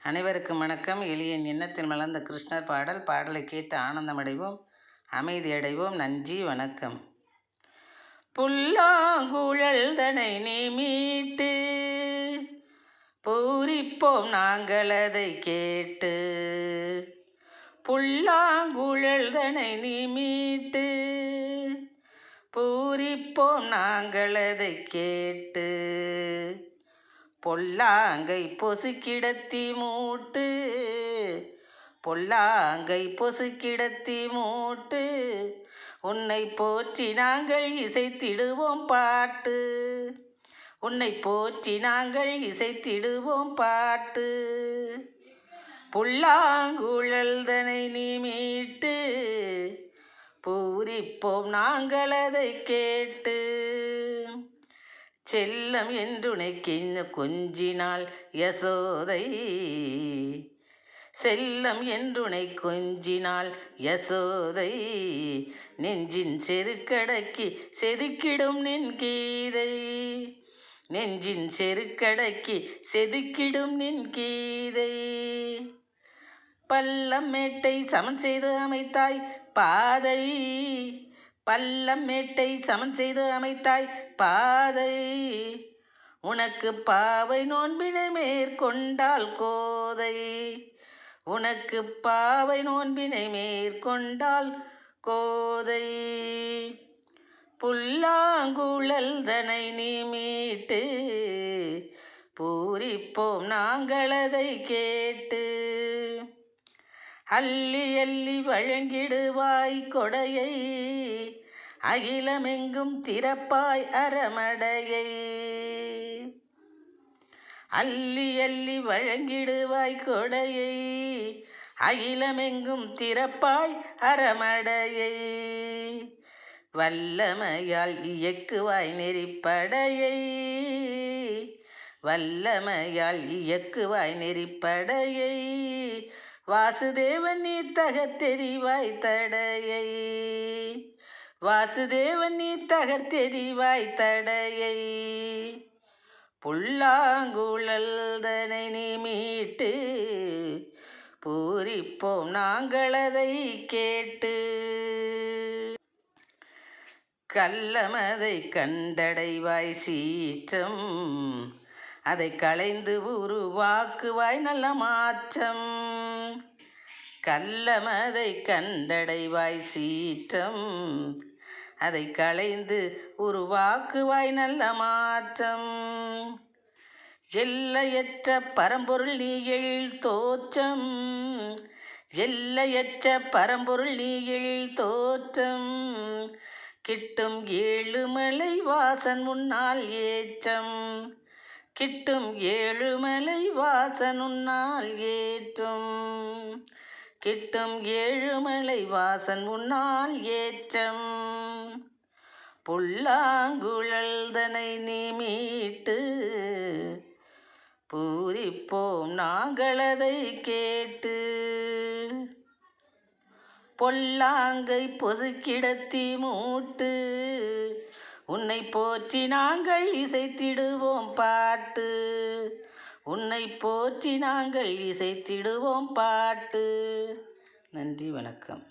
அனைவருக்கும் வணக்கம். எளியன் எண்ணத்தில் மலர்ந்த கிருஷ்ணர் பாடலை கேட்டு ஆனந்தமடைவோம், அமைதியடைவோம். நன்றி, வணக்கம். புல்லாங்குழல் தனை நீ மீட்டு பூரிப்போம் நாங்கள் அதை கேட்டு. புல்லாங்குழல் தனை நீ மீட்டு பூரிப்போம் நாங்கள் அதை கேட்டு. பொல்லாங்கை பொசுக்கிடத்தி மூட்டு, பொல்லாங்கை பொசுக்கிடத்தி மூட்டு, உன்னை போற்றி நாங்கள் இசைத்திடுவோம் பாட்டு, உன்னை போற்றி நாங்கள் இசைத்திடுவோம் பாட்டு. புல்லாங்குழல் தனை நீ மீட்டு பூரிப்போம் நாங்கள் அதை கேட்டு. செல்லம் என்றுனை கொஞ்சினாள் யசோதை, செல்லம் என்றுனை கொஞ்சினாள் யசோதை, நெஞ்சின் செருக்கடக்கி செதுக்கிடும் நின் கீதை, நெஞ்சின் செருக்கடக்கி செதுக்கிடும் நின் கீதை. பள்ளம் மேட்டை சமன் செய்து அமைத்தாய் பாதை, பள்ளம் மேட்டை சமன் செய்து அமைத்தாய் பாதை, உனக்கு பாவை நோன்பினை மேற்கொண்டால் கோதை, உனக்கு பாவை நோன்பினை மேற்கொண்டால் கோதை. புல்லாங்குழல் தனை நீ மீட்டு பூரிப்போம் நாங்கள் அதை கேட்டு. அள்ளி அள்ளி வழங்கிடுவாய் கொடையை, அகிலமெங்கும் திறப்பாய் அறமடையை, அள்ளி அள்ளி வழங்கிடுவாய் கொடையை, அகிலமெங்கும் திறப்பாய் அறமடையை. வல்லமையால் இயக்குவாய் நெறிப்படையை, வல்லமையால் இயக்குவாய் நெறிப்படையை, வாசுதேவன் நீ தகர்த்தெறிவாய் தடையை, வாசுதேவன் நீ தகர்த்தெறிவாய் தடையை. புல்லாங்குழல் தனை நீ மீட்டு பூரிப்போம் நாங்கள் அதை கேட்டு. கள்ளமதை கண்டடைவாய் சீற்றம், அதை களைந்து உருவாக்குவாய் நல்ல மாற்றம். கள்ளமதை கண்டடைவாய் சீற்றம், அதை களைந்து உருவாக்குவாய் நல்ல மாற்றம். எல்லையற்ற பரம்பொருள் நீ எழில் தோற்றம், எல்லையற்ற பரம்பொருள் நீ எழில் தோற்றம், கிட்டும் ஏழுமலை வாசன் முன்னால் ஏற்றம், கிட்டும் ஏழுமலை வாசன் உன்னால் ஏற்றம், கிட்டும் ஏழுமலை வாசன் உன்னால் ஏற்றம். புல்லாங்குழல் தனை நீ மீட்டு பூரிப்போம் நாங்கள் அதை கேட்டு. பொல்லாங்கை பொசுக்கிடத்தி மூட்டு, உன்னை போற்றி நாங்கள் இசைத்திடுவோம் பாட்டு, உன்னை போற்றி நாங்கள் இசைத்திடுவோம் பாட்டு. நன்றி, வணக்கம்.